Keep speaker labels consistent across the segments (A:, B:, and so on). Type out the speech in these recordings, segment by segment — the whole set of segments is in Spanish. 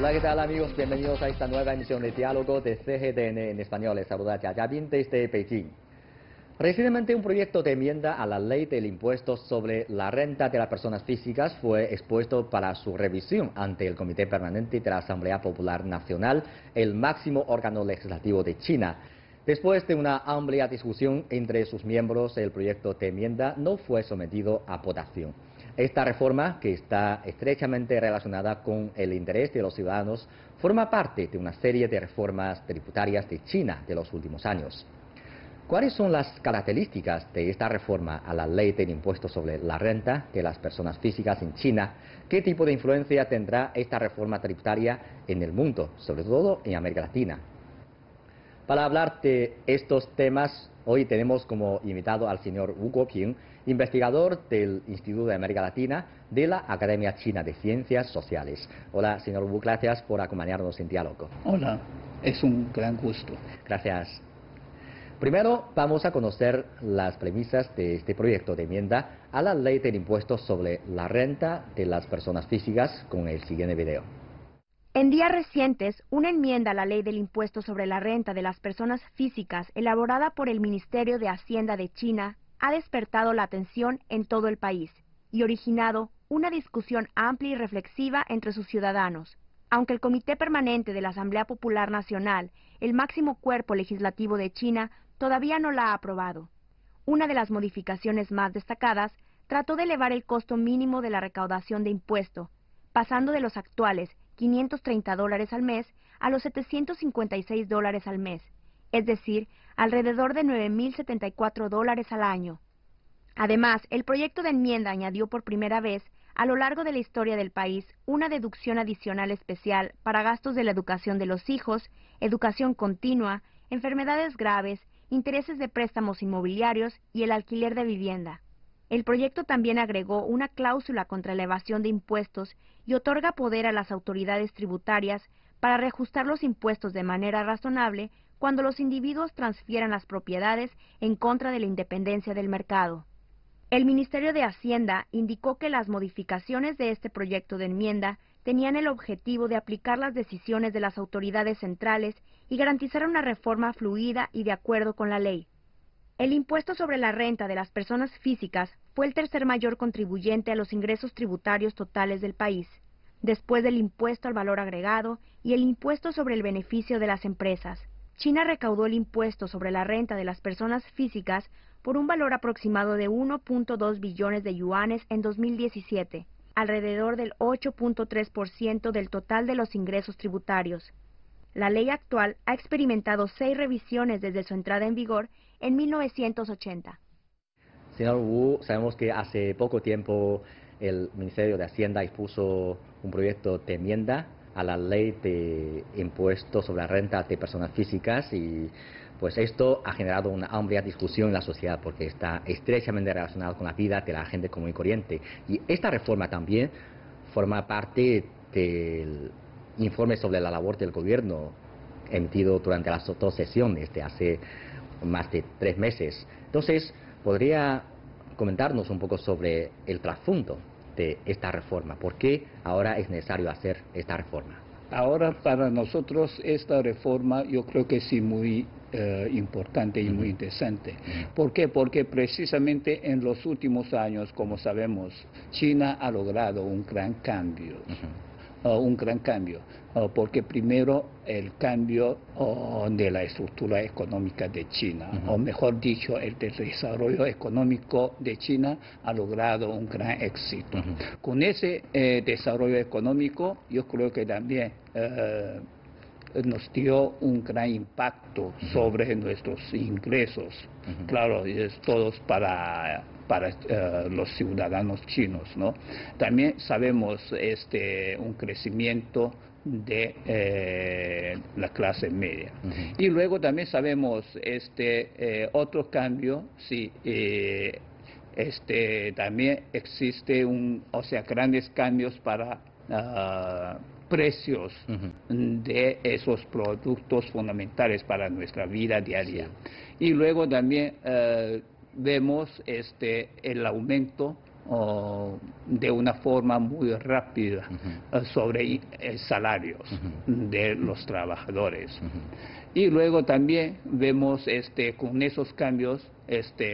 A: Hola, ¿qué tal amigos? Bienvenidos a esta nueva emisión de Diálogo de CGTN en español. Les saluda Yayabin desde Beijing. Recientemente un proyecto de enmienda a la ley del impuesto sobre la renta de las personas físicas fue expuesto para su revisión ante el Comité Permanente de la Asamblea Popular Nacional, el máximo órgano legislativo de China. Después de una amplia discusión entre sus miembros, el proyecto de enmienda no fue sometido a votación. Esta reforma, que está estrechamente relacionada con el interés de los ciudadanos, forma parte de una serie de reformas tributarias de China de los últimos años. ¿Cuáles son las características de esta reforma a la ley del impuesto sobre la renta de las personas físicas en China? ¿Qué tipo de influencia tendrá esta reforma tributaria en el mundo, sobre todo en América Latina? Para hablar de estos temas, hoy tenemos como invitado al señor Wu Guoping, investigador del Instituto de América Latina de la Academia China de Ciencias Sociales. Hola, señor Wu, gracias por acompañarnos en diálogo.
B: Hola, es un gran gusto.
A: Gracias. Primero, vamos a conocer las premisas de este proyecto de enmienda a la ley del impuesto sobre la renta de las personas físicas con el siguiente video.
C: En días recientes, una enmienda a la ley del impuesto sobre la renta de las personas físicas elaborada por el Ministerio de Hacienda de China ha despertado la atención en todo el país y originado una discusión amplia y reflexiva entre sus ciudadanos. Aunque el Comité Permanente de la Asamblea Popular Nacional, el máximo cuerpo legislativo de China, todavía no la ha aprobado. Una de las modificaciones más destacadas trató de elevar el costo mínimo de la recaudación de impuesto, pasando de los actuales $530 al mes a los $756 al mes, es decir, alrededor de $9.074 al año. Además, el proyecto de enmienda añadió por primera vez, a lo largo de la historia del país, una deducción adicional especial para gastos de la educación de los hijos, educación continua, enfermedades graves, intereses de préstamos inmobiliarios y el alquiler de vivienda. El proyecto también agregó una cláusula contra la evasión de impuestos y otorga poder a las autoridades tributarias para reajustar los impuestos de manera razonable cuando los individuos transfieran las propiedades en contra de la independencia del mercado. El Ministerio de Hacienda indicó que las modificaciones de este proyecto de enmienda tenían el objetivo de aplicar las decisiones de las autoridades centrales y garantizar una reforma fluida y de acuerdo con la ley. El impuesto sobre la renta de las personas físicas fue el tercer mayor contribuyente a los ingresos tributarios totales del país, después del impuesto al valor agregado y el impuesto sobre el beneficio de las empresas. China recaudó el impuesto sobre la renta de las personas físicas por un valor aproximado de 1.2 billones de yuanes en 2017, alrededor del 8.3% del total de los ingresos tributarios. La ley actual ha experimentado 6 revisiones desde su entrada en vigor en 1980.
A: Señor Wu, sabemos que hace poco tiempo el Ministerio de Hacienda expuso un proyecto de enmienda a la ley de impuestos sobre la renta de personas físicas y pues esto ha generado una amplia discusión en la sociedad porque está estrechamente relacionado con la vida de la gente común y corriente. Y esta reforma también forma parte del informe sobre la labor del gobierno emitido durante las 2 sesiones de hace más de 3 meses. Entonces, ¿podría comentarnos un poco sobre el trasfondo de esta reforma? ¿Por qué ahora es necesario hacer esta reforma?
B: Ahora para nosotros esta reforma yo creo que sí muy importante y muy interesante. ¿Por qué? Porque precisamente en los últimos años, como sabemos, China ha logrado un gran cambio. Porque primero el cambio de la estructura económica de China, o mejor dicho, el desarrollo económico de China ha logrado un gran éxito. Con ese desarrollo económico, yo creo que también nos dio un gran impacto sobre nuestros ingresos. Claro, es todos para los ciudadanos chinos, ¿no? También sabemos un crecimiento de la clase media. Y luego también sabemos otro cambio, sí, también existe grandes cambios para precios de esos productos fundamentales para nuestra vida diaria. Y luego también vemos el aumento de una forma muy rápida sobre salarios de los trabajadores. Y luego también vemos con esos cambios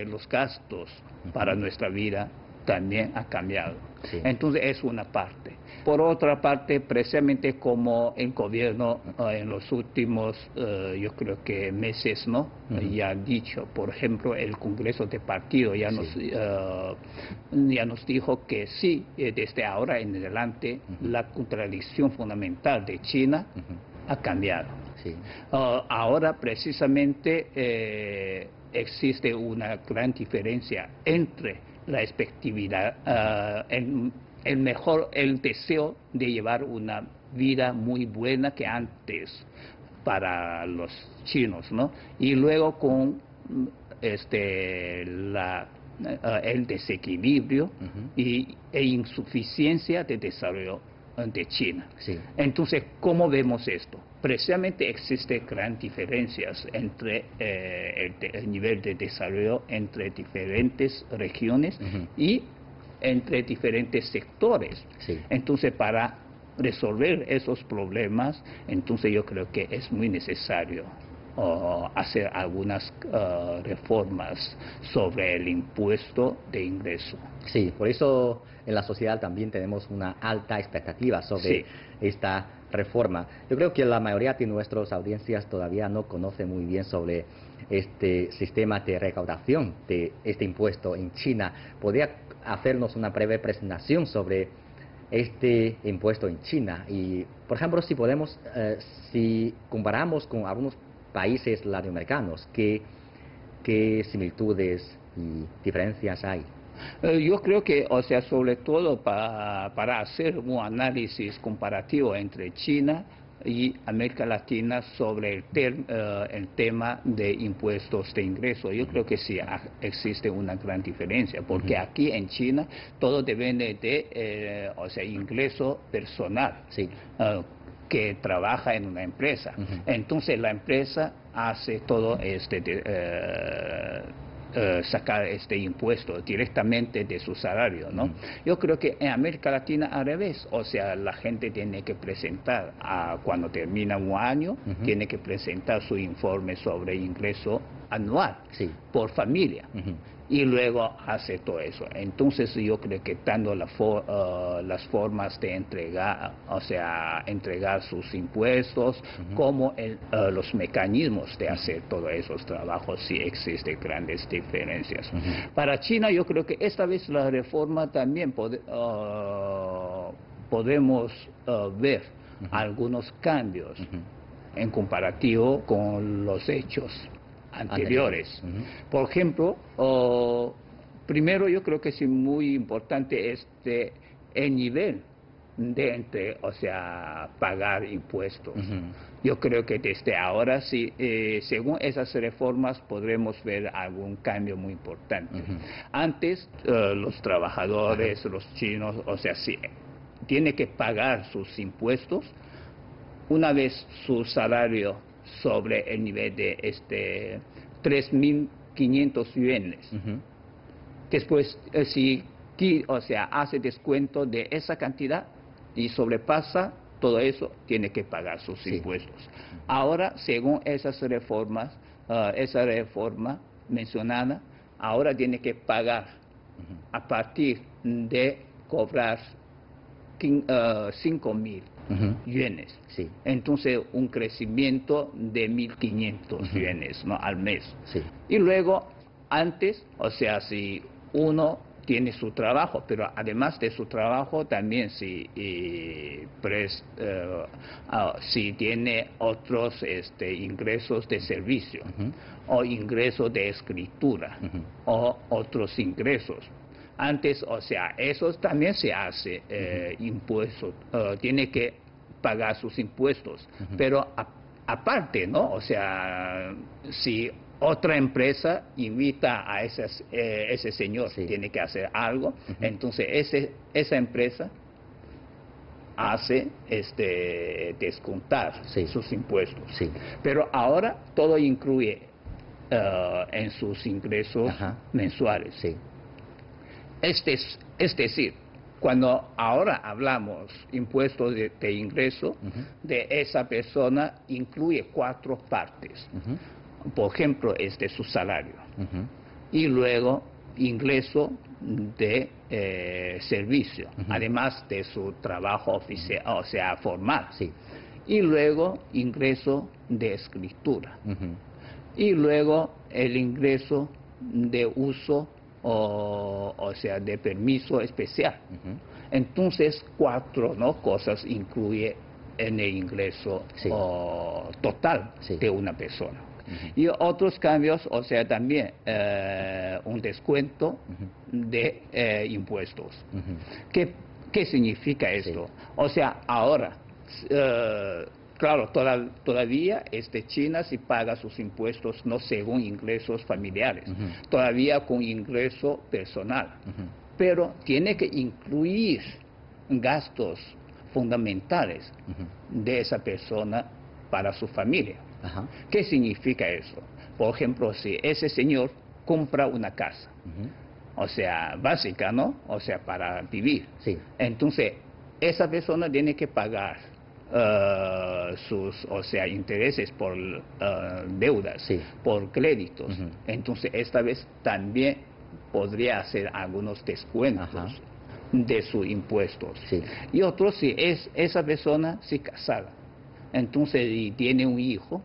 B: los gastos para nuestra vida también ha cambiado.
A: Sí.
B: Entonces es una parte. Por otra parte, precisamente como el gobierno en los últimos, yo creo que meses, ¿no? Ya ha dicho, por ejemplo, el Congreso de Partido ya nos dijo que sí, desde ahora en adelante, la contradicción fundamental de China ha cambiado.
A: Sí.
B: Ahora precisamente existe una gran diferencia entre la expectatividad, el deseo de llevar una vida muy buena que antes para los chinos, ¿no? Y luego con el desequilibrio e insuficiencia de desarrollo de China.
A: Sí.
B: Entonces, ¿cómo vemos esto? Precisamente existen grandes diferencias entre el nivel de desarrollo entre diferentes regiones y entre diferentes sectores.
A: Sí.
B: Entonces, para resolver esos problemas, entonces yo creo que es muy necesario hacer algunas reformas sobre el impuesto de ingreso.
A: Sí, por eso en la sociedad también tenemos una alta expectativa sobre esta reforma. Yo creo que la mayoría de nuestras audiencias todavía no conoce muy bien sobre este sistema de recaudación de este impuesto en China. ¿Podría hacernos una breve presentación sobre este impuesto en China? Y, por ejemplo, si podemos, si comparamos con algunos países latinoamericanos, ¿qué similitudes y diferencias hay?
B: Yo creo que, o sea, sobre todo para hacer un análisis comparativo entre China y América Latina sobre el tema de impuestos de ingreso, yo creo que sí existe una gran diferencia, porque aquí en China todo depende de, o sea, ingreso personal.
A: Sí.
B: Que trabaja en una empresa. Entonces la empresa hace todo sacar este impuesto directamente de su salario, ¿no? Yo creo que en América Latina al revés, o sea, la gente tiene que presentar, cuando termina un año, tiene que presentar su informe sobre ingreso anual por familia. Y luego hace todo eso. Entonces yo creo que tanto las formas de entregar, o sea, entregar sus impuestos, como los mecanismos de hacer todos esos trabajos, sí existen grandes diferencias. Para China yo creo que esta vez la reforma también podemos ver algunos cambios en comparativo con los hechos anteriores. Por ejemplo, primero yo creo que es muy importante el nivel de o sea, pagar impuestos. Yo creo que desde ahora sí, según esas reformas podremos ver algún cambio muy importante. Antes los trabajadores, los chinos, o sea, sí, tienen que pagar sus impuestos una vez su salario sobre el nivel de 3.500 yuanes. Después, si o sea, hace descuento de esa cantidad y sobrepasa todo eso, tiene que pagar sus impuestos. Ahora, según esas reformas, esa reforma mencionada, ahora tiene que pagar a partir de cobrar 5.000 yuanes. Entonces un crecimiento de 1.500 yuanes, ¿no?, al mes. Y luego, antes, o sea, si uno tiene su trabajo, pero además de su trabajo también si tiene otros ingresos de servicio o ingresos de escritura o otros ingresos. Antes, o sea, eso también se hace impuestos, tiene que pagar sus impuestos, pero aparte, ¿no? O sea, si otra empresa invita a ese señor, tiene que hacer algo, entonces esa empresa hace descontar sus impuestos. Pero ahora todo incluye en sus ingresos mensuales. Es decir, cuando ahora hablamos impuestos de ingreso, de esa persona incluye 4 partes. Por ejemplo, su salario. Y luego ingreso de servicio, además de su trabajo oficial, o sea, formal.
A: Sí.
B: Y luego ingreso de escritura. Y luego el ingreso de uso, o sea, de permiso especial. Entonces, 4 cosas incluye en el ingreso total de una persona. Y otros cambios, o sea, también un descuento de impuestos. ¿Qué significa esto? O sea, ahora, claro, todavía China sí paga sus impuestos no según ingresos familiares, todavía con ingreso personal, pero tiene que incluir gastos fundamentales de esa persona para su familia. ¿Qué significa eso? Por ejemplo, si ese señor compra una casa, o sea, básica, ¿no? O sea, para vivir. Entonces, esa persona tiene que pagar sus, o sea, intereses por deudas, por créditos. Entonces, esta vez también podría hacer algunos descuentos de sus impuestos. Y otro, si es esa persona sí casada, entonces y tiene un hijo,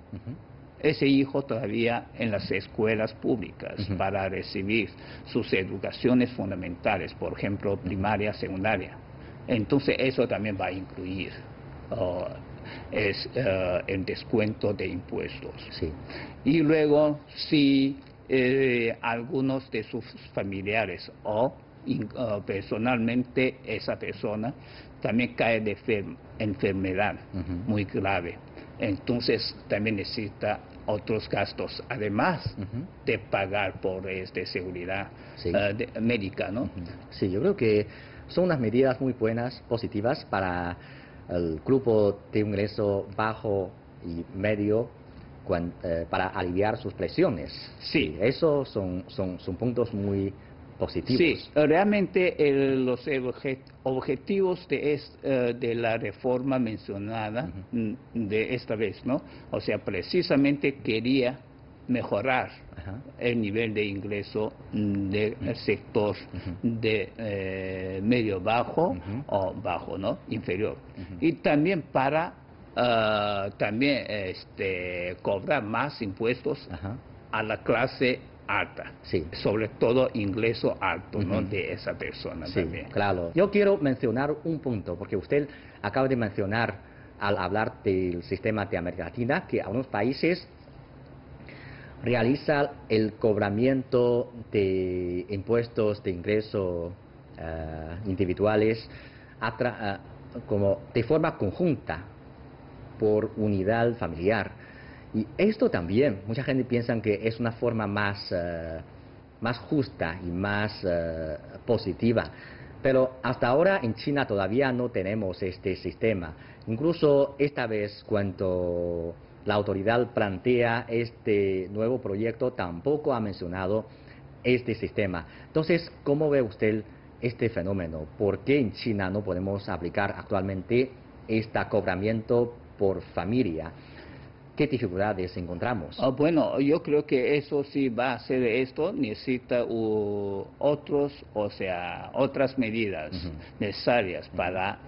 B: ese hijo todavía en las escuelas públicas para recibir sus educaciones fundamentales, por ejemplo, primaria, secundaria. Entonces eso también va a incluir el descuento de impuestos. Y luego, si algunos de sus familiares o personalmente esa persona también cae de enfermedad muy grave, entonces también necesita otros gastos, además de pagar por seguridad médica, ¿no?
A: Sí, yo creo que son unas medidas muy buenas, positivas para el grupo de ingreso bajo y medio, para aliviar sus presiones. Esos son puntos muy positivos.
B: Sí, realmente los objetivos de la reforma mencionada de esta vez, ¿no? O sea, precisamente quería mejorar el nivel de ingreso del sector de medio bajo o bajo, ¿no? Inferior. Y también para cobrar más impuestos a la clase alta, sobre todo ingreso alto, ¿no? De esa persona también.
A: Claro. Yo quiero mencionar un punto, porque usted acaba de mencionar, al hablar del sistema de América Latina, que algunos países realizan el cobramiento de impuestos de ingreso individuales como de forma conjunta por unidad familiar. Y esto también, mucha gente piensa que es una forma más justa y más positiva. Pero hasta ahora en China todavía no tenemos este sistema. Incluso esta vez, cuando la autoridad plantea este nuevo proyecto, tampoco ha mencionado este sistema. Entonces, ¿cómo ve usted este fenómeno? ¿Por qué en China no podemos aplicar actualmente este cobramiento por familia? ¿Qué dificultades encontramos?
B: Bueno, yo creo que eso sí va a hacer esto, necesita otras medidas necesarias para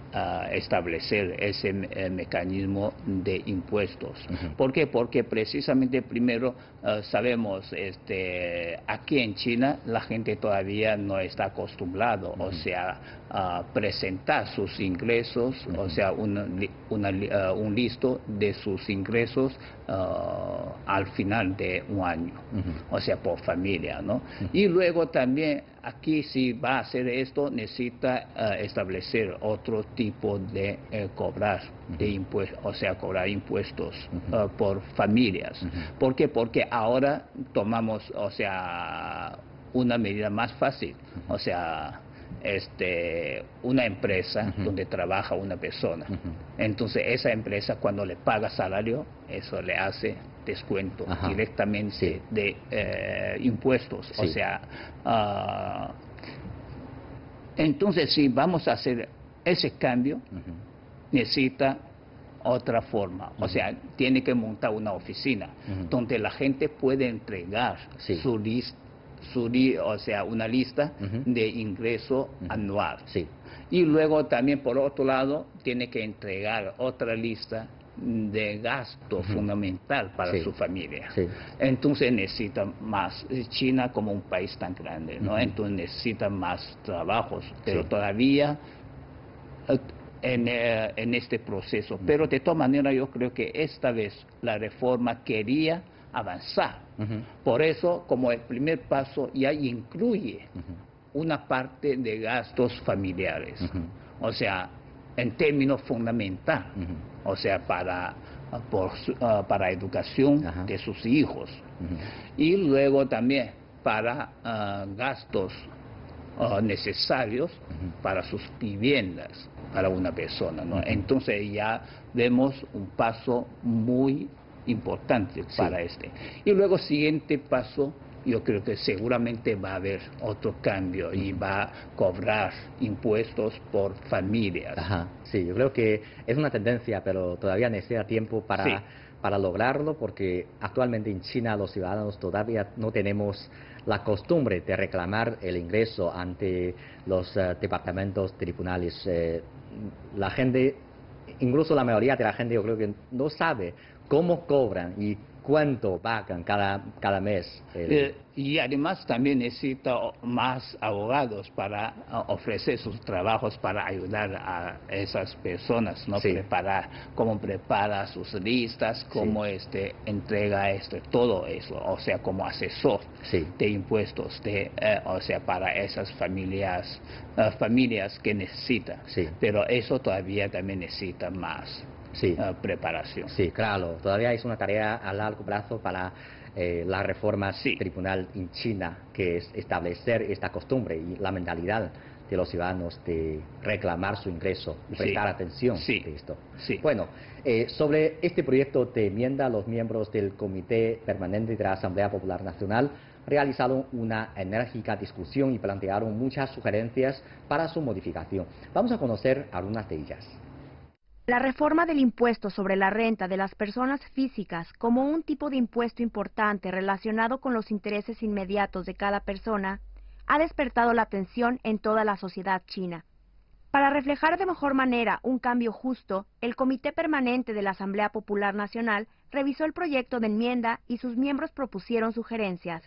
B: establecer ese mecanismo de impuestos. ¿Por qué? Porque precisamente primero sabemos, aquí en China la gente todavía no está acostumbrado, o sea, a presentar sus ingresos, o sea, un listo de sus ingresos al final de un año, o sea, por familia, ¿no? Y luego también aquí, si va a hacer esto, necesita establecer otro tipo de cobrar de impuestos, o sea, cobrar impuestos por familias. ¿Por qué? Porque ahora tomamos, o sea, una medida más fácil, o sea, una empresa donde trabaja una persona. Entonces esa empresa, cuando le paga salario, eso le hace descuento directamente de impuestos. O sea, Entonces, si vamos a hacer ese cambio, necesita otra forma. O sea, tiene que montar una oficina donde la gente puede entregar su lista, o sea, una lista de ingreso anual. Y luego también, por otro lado, tiene que entregar otra lista de gasto fundamental para su familia. Entonces necesita más. China, como un país tan grande, ¿no? Entonces necesita más trabajos, pero todavía en este proceso. Pero de todas maneras yo creo que esta vez la reforma quería avanzar. Por eso, como el primer paso, ya incluye una parte de gastos familiares. O sea, en términos fundamental, o sea, para educación de sus hijos. Y luego también para gastos necesarios para sus viviendas, para una persona, ¿no? Entonces ya vemos un paso muy importante para este. Y luego, siguiente paso, yo creo que seguramente va a haber otro cambio y va a cobrar impuestos por familias.
A: Sí, yo creo que es una tendencia, pero todavía necesita tiempo para lograrlo, porque actualmente en China los ciudadanos todavía no tenemos la costumbre de reclamar el ingreso ante los departamentos tribunales. La gente, incluso la mayoría de la gente, yo creo que no sabe cómo cobran y cuánto pagan cada mes.
B: Y además también necesita más abogados para ofrecer sus trabajos para ayudar a esas personas, ¿no? Cómo prepara sus listas, cómo entrega todo eso, o sea, como asesor de impuestos, o sea, para esas familias que necesitan. Pero eso todavía también necesita más preparación.
A: Sí, claro, todavía es una tarea a largo plazo para la reforma tribunal en China, que es establecer esta costumbre y la mentalidad de los ciudadanos de reclamar su ingreso y prestar atención de esto. Bueno, sobre este proyecto de enmienda, los miembros del Comité Permanente de la Asamblea Popular Nacional realizaron una enérgica discusión y plantearon muchas sugerencias para su modificación. Vamos a conocer algunas de ellas.
C: La reforma del impuesto sobre la renta de las personas físicas como un tipo de impuesto importante relacionado con los intereses inmediatos de cada persona ha despertado la atención en toda la sociedad china. Para reflejar de mejor manera un cambio justo, el Comité Permanente de la Asamblea Popular Nacional revisó el proyecto de enmienda y sus miembros propusieron sugerencias.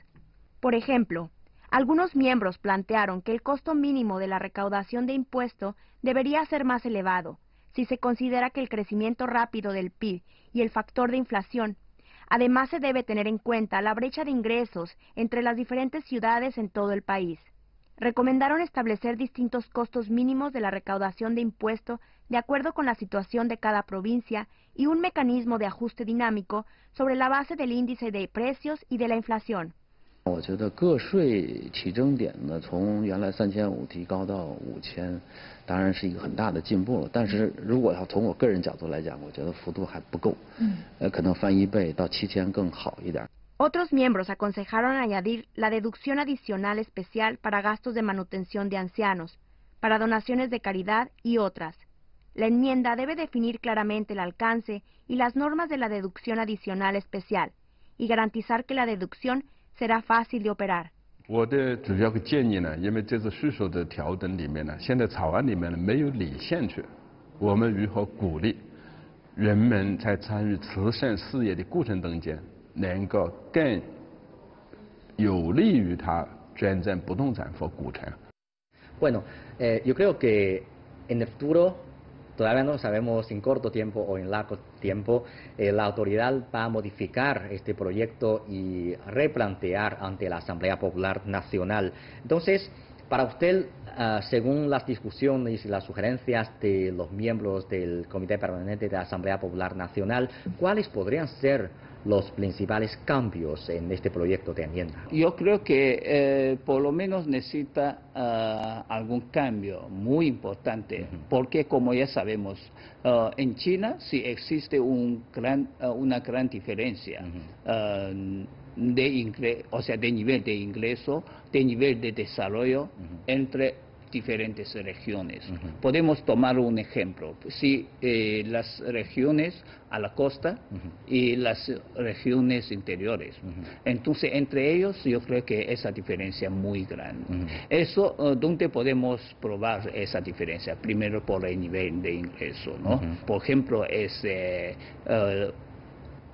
C: Por ejemplo, algunos miembros plantearon que el costo mínimo de la recaudación de impuesto debería ser más elevado, si se considera que el crecimiento rápido del PIB y el factor de inflación. Además, se debe tener en cuenta la brecha de ingresos entre las diferentes ciudades en todo el país. Recomendaron establecer distintos costos mínimos de la recaudación de impuesto de acuerdo con la situación de cada provincia y un mecanismo de ajuste dinámico sobre la base del índice de precios y de la inflación.
D: 我觉得个税起征点呢，从原来3500提高到5000，当然是一个很大的进步了。但是如果要从我个人角度来讲，我觉得幅度还不够，可能翻1倍到7000更好一点。
C: Otros miembros aconsejaron añadir la deducción adicional especial para gastos de manutención de ancianos, para donaciones de caridad y otras. La enmienda debe definir claramente el alcance y las normas de la deducción adicional especial y garantizar que la deducción será fácil de operar.
E: 我的主要的建议呢，因为这次税收的调整里面呢，现在草案里面呢没有理线去，我们如何鼓励人们在参与慈善事业的过程中间，能够更有利于他捐赠不动产或股权。
A: Bueno, yo creo que en el futuro, todavía no sabemos en corto tiempo o en largo tiempo, la autoridad va a modificar este proyecto y replantear ante la Asamblea Popular Nacional. Entonces, para usted, según las discusiones y las sugerencias de los miembros del Comité Permanente de la Asamblea Popular Nacional, ¿cuáles podrían ser los principales cambios en este proyecto de enmienda?
B: Yo creo que por lo menos necesita algún cambio muy importante, porque como ya sabemos, en China sí existe una gran diferencia de nivel de ingreso, de nivel de desarrollo entre diferentes regiones. Podemos tomar un ejemplo. Si las regiones a la costa y las regiones interiores. Entonces, entre ellos yo creo que esa diferencia es muy grande. Eso, ¿dónde podemos probar esa diferencia? Primero por el nivel de ingreso, ¿no? Por ejemplo, es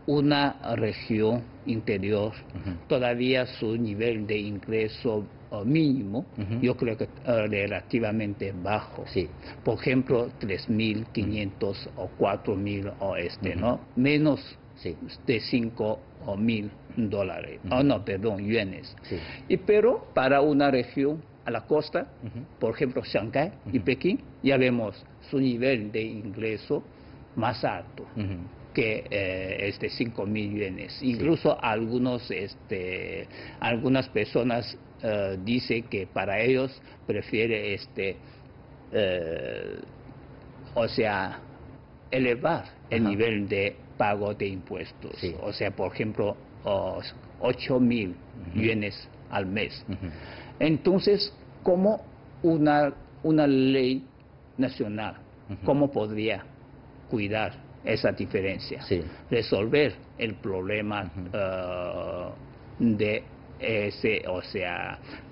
B: una región interior, todavía su nivel de ingreso mínimo, yo creo que relativamente bajo.
A: Sí.
B: Por ejemplo, 3.500 o 4.000 o ¿no? Menos de 5.000 dólares. No, perdón, yuanes. Sí. Pero para una región a la costa, por ejemplo, Shanghái y Pekín, ya vemos su nivel de ingreso más alto. Que 5.000 yuanes. Incluso algunas personas dicen que para ellos prefiere elevar el nivel de pago de impuestos. Sí. O sea, por ejemplo, 8.000 yuanes al mes. Entonces, como una ley nacional, ¿cómo podría cuidar esa diferencia? Sí. Resolver el problema de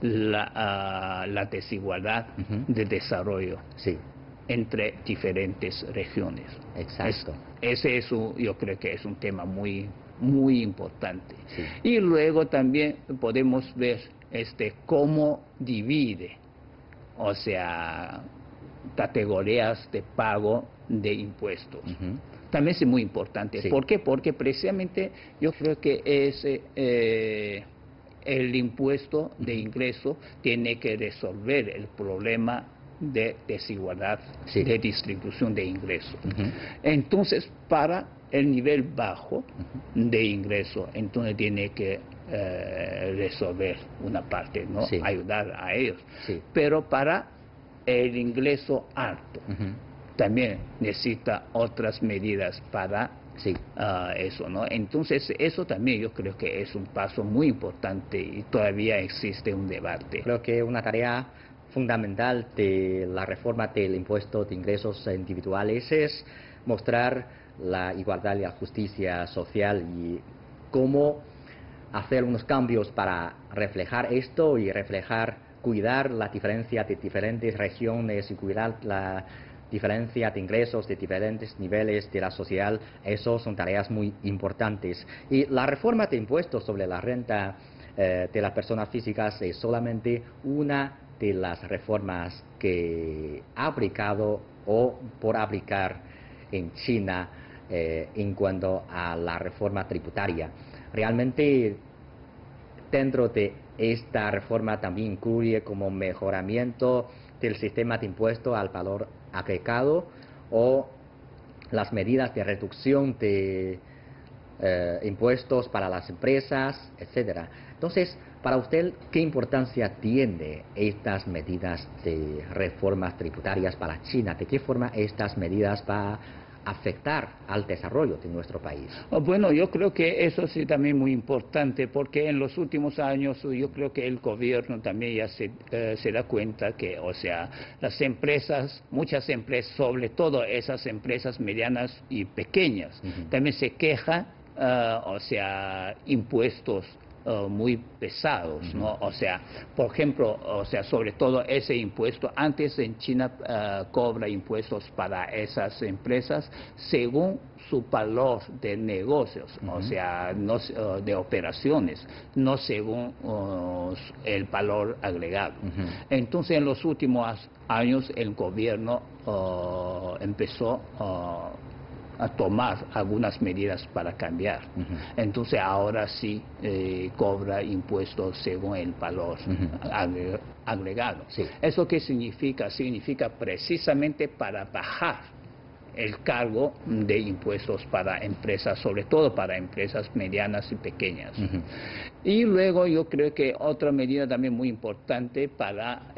B: la desigualdad de desarrollo entre diferentes regiones.
A: Exacto.
B: Ese es yo creo que es un tema muy importante. Sí. Y luego también podemos ver cómo divide, categorías de pago de impuestos. También es muy importante. Sí. ¿Por qué? Porque precisamente yo creo que el impuesto de ingreso tiene que resolver el problema de desigualdad de distribución de ingresos. Entonces, para el nivel bajo de ingreso, entonces tiene que resolver una parte, ¿no? Sí. Ayudar a ellos. Sí. Pero para el ingreso alto, también necesita otras medidas para eso, ¿no? Entonces, eso también yo creo que es un paso muy importante y todavía existe un debate.
A: Creo que una tarea fundamental de la reforma del impuesto de ingresos individuales es mostrar la igualdad y la justicia social y cómo hacer unos cambios para reflejar esto y cuidar la diferencia de diferentes regiones y cuidar la diferencia de ingresos de diferentes niveles de la sociedad. Eso son tareas muy importantes. Y la reforma de impuestos sobre la renta de las personas físicas es solamente una de las reformas que ha aplicado o por aplicar en China en cuanto a la reforma tributaria. Realmente, dentro de esta reforma también incluye como mejoramiento del sistema de impuesto al valor agregado o las medidas de reducción de impuestos para las empresas, etcétera. Entonces, para usted, ¿qué importancia tiene estas medidas de reformas tributarias para China? ¿De qué forma estas medidas van a afectar al desarrollo de nuestro país?
B: Bueno, yo creo que eso sí también muy importante, porque en los últimos años yo creo que el gobierno también ya se da cuenta que, las empresas, muchas empresas, sobre todo esas empresas medianas y pequeñas, también se quejan, impuestos muy pesados, ¿no? Por ejemplo, sobre todo ese impuesto, antes en China cobra impuestos para esas empresas según su valor de negocios, no de operaciones, no según el valor agregado. Entonces, en los últimos años, el gobierno empezó a tomar algunas medidas para cambiar. Entonces ahora sí cobra impuestos según el valor agregado. ¿Eso qué significa? Significa precisamente para bajar el cargo de impuestos para empresas, sobre todo para empresas medianas y pequeñas. Y luego yo creo que otra medida también muy importante para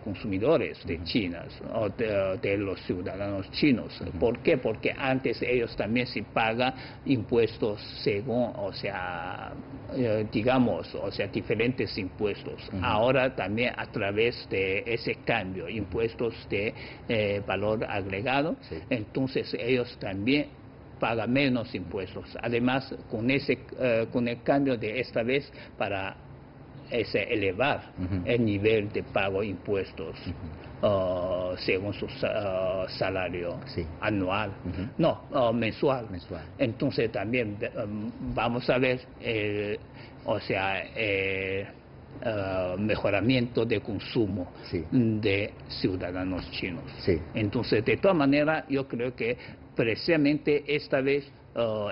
B: consumidores de China, o de los ciudadanos chinos. ¿Por qué? Porque antes ellos también se pagan impuestos según, digamos, o sea, diferentes impuestos. Ahora también a través de ese cambio, impuestos de valor agregado, entonces ellos también pagan menos impuestos. Además, con el cambio de esta vez para elevar el nivel de pago de impuestos según su salario anual, mensual. Entonces también vamos a ver, o sea, mejoramiento de consumo de ciudadanos chinos. Entonces, de todas maneras, yo creo que precisamente esta vez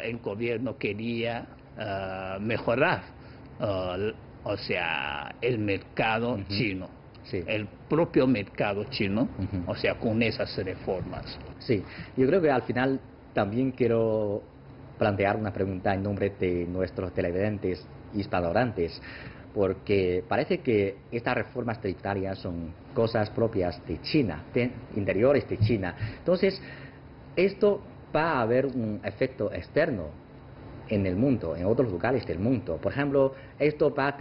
B: el gobierno quería mejorar o sea, el mercado chino, el propio mercado chino, o sea, con esas reformas.
A: Sí, yo creo que al final también quiero plantear una pregunta en nombre de nuestros televidentes hispanohablantes, porque parece que estas reformas tributarias son cosas propias de China, interiores de China. Entonces, esto va a haber un efecto externo en el mundo, en otros lugares del mundo. Por ejemplo, esto va a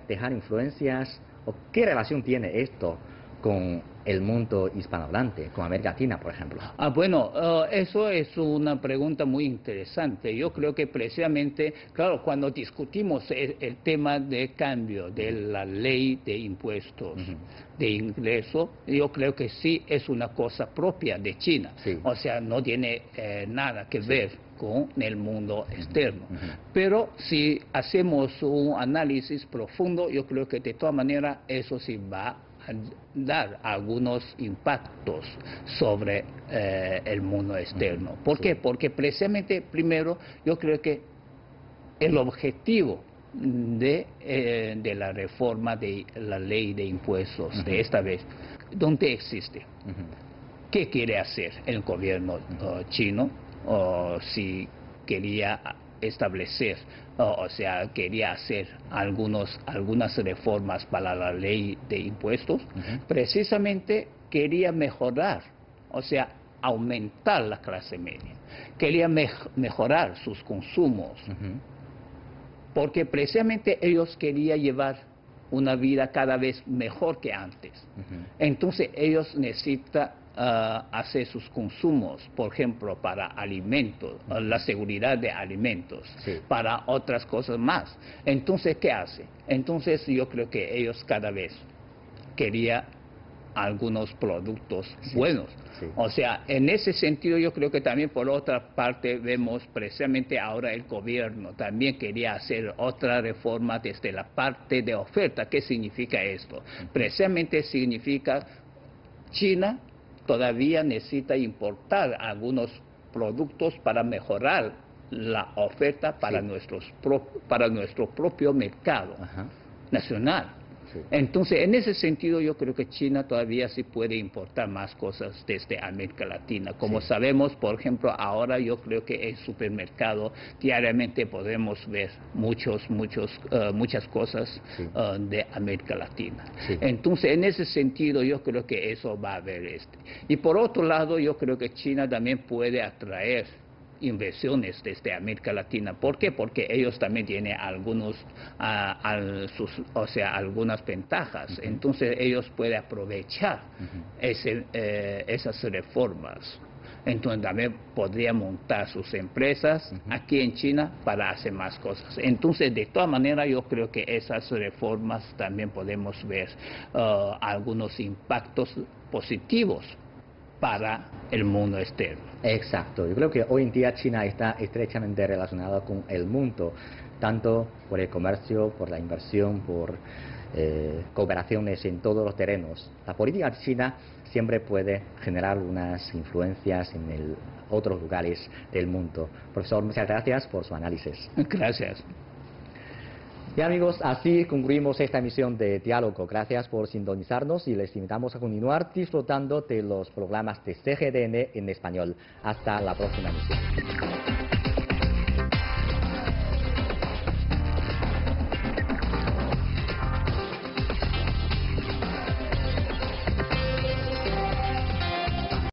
A: dejar influencias, o qué relación tiene esto con el mundo hispanohablante, con América Latina, por ejemplo.
B: Bueno, eso es una pregunta muy interesante. Yo creo que precisamente, claro, cuando discutimos el tema de cambio de la ley de impuestos de ingreso, yo creo que sí es una cosa propia de China. O sea, no tiene nada que ver con el mundo externo. Pero si hacemos un análisis profundo, yo creo que de todas maneras eso sí va a dar algunos impactos sobre el mundo externo. ¿Por qué? Porque precisamente, primero, yo creo que el objetivo de la reforma de la ley de impuestos de esta vez, ¿dónde existe? ¿Qué quiere hacer el gobierno chino? O si quería establecer, o sea, quería hacer algunas reformas para la ley de impuestos, precisamente quería mejorar, o sea, aumentar la clase media, quería mejorar sus consumos, porque precisamente ellos querían llevar una vida cada vez mejor que antes. Entonces ellos necesitan hacer sus consumos, por ejemplo, para alimentos, la seguridad de alimentos, para otras cosas más. Entonces, ¿qué hace? Entonces yo creo que ellos cada vez querían algunos productos buenos. O sea, en ese sentido yo creo que también por otra parte vemos precisamente ahora el gobierno también quería hacer otra reforma desde la parte de oferta. ¿Qué significa esto? Precisamente significa China todavía necesita importar algunos productos para mejorar la oferta para nuestro propio mercado nacional. Entonces, en ese sentido, yo creo que China todavía sí puede importar más cosas desde América Latina. Como sabemos, por ejemplo, ahora yo creo que en el supermercado diariamente podemos ver muchas cosas de América Latina. Entonces, en ese sentido, yo creo que eso va a haber Y por otro lado, yo creo que China también puede atraer inversiones desde América Latina. ¿Por qué? Porque ellos también tienen algunas ventajas. Entonces ellos pueden aprovechar esas reformas. Entonces también podrían montar sus empresas aquí en China para hacer más cosas. Entonces, de todas maneras, yo creo que esas reformas también podemos ver algunos impactos positivos para el mundo externo.
A: Exacto, yo creo que hoy en día China está estrechamente relacionada con el mundo, tanto por el comercio, por la inversión, por cooperaciones en todos los terrenos. La política china siempre puede generar unas influencias en otros lugares del mundo. Profesor, muchas gracias por su análisis.
B: Gracias.
A: Y amigos, así concluimos esta emisión de Diálogo. Gracias por sintonizarnos y les invitamos a continuar disfrutando de los programas de CGTN en español. Hasta la próxima emisión.